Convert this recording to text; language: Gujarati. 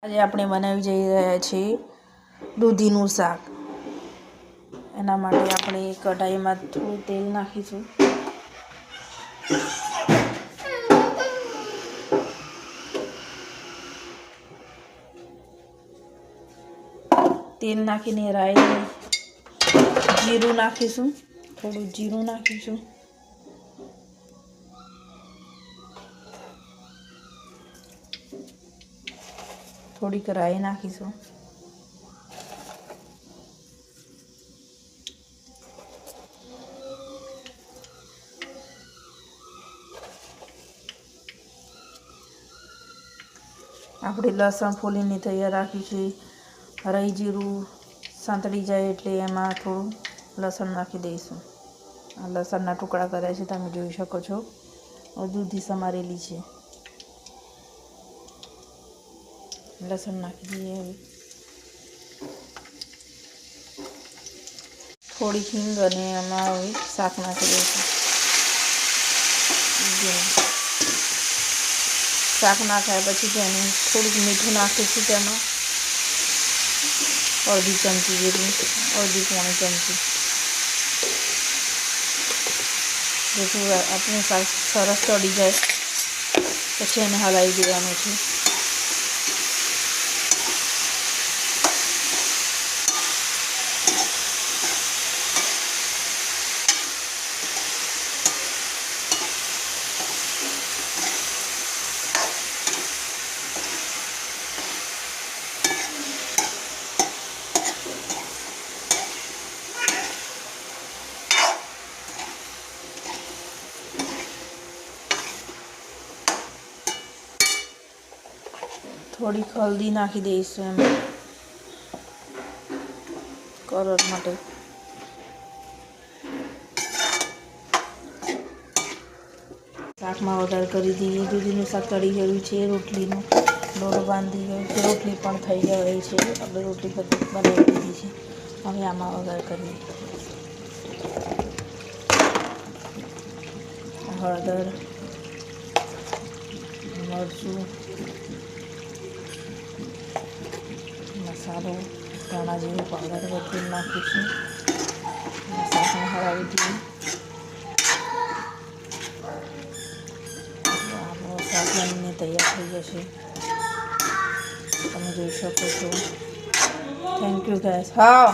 આજે આપણે બનાવી જઈ રહ્યા છીએ દૂધીનું શાક. એના માટે આપણે કઢાઈમાં થોડું તેલ નાખીશું. તેલ નાખીને રાઈ જીરું નાખીશું. થોડું જીરું નાખીશું. થોડીક રાઈ નાખીશું. આપણે લસણ ફોલીને તૈયાર રાખ્યું છે. રાઈ જીરું સાંતળી જાય એટલે એમાં થોડું લસણ નાખી દઈશું. આ લસણના ટુકડા કર્યા છે, તમે જોઈ શકો છો. દૂધી સમારેલી છે. લસણ નાખી દઈએ. હવે થોડીક હિંગ અને એમાં હવે શાક નાખી દઈશું. શાક નાખ્યા પછી તેને થોડુંક મીઠું નાખીશું. તેમાં અડધી ચમચી જેટલું, અડધી પોણી ચમચી, જેટલું આપણું શાક સરસ ચડી જાય પછી એને હલાવી દેવાનું છે. થોડીક હલ્દી નાખી દઈશું એમાં કલર માટે. શાકમાં વઘાર કરી દઈએ. દૂધીનું શાક ચડી ગયું છે. રોટલીનો ડોરો બાંધી ગયો છે. રોટલી પણ થઈ ગઈ છે. આપણે રોટલી બનાવી દીધી છે. હવે આમાં વઘાર કરીએ. હળદર, મરચું, મસાલો, ધાણા જીરું પાવડર બધું નાખીશું. શાકને હલાવી દઈએ. આપણો શાક બનીને તૈયાર થઈ જશે. તમે જોઈ શકો છો. Thank you guys. હા.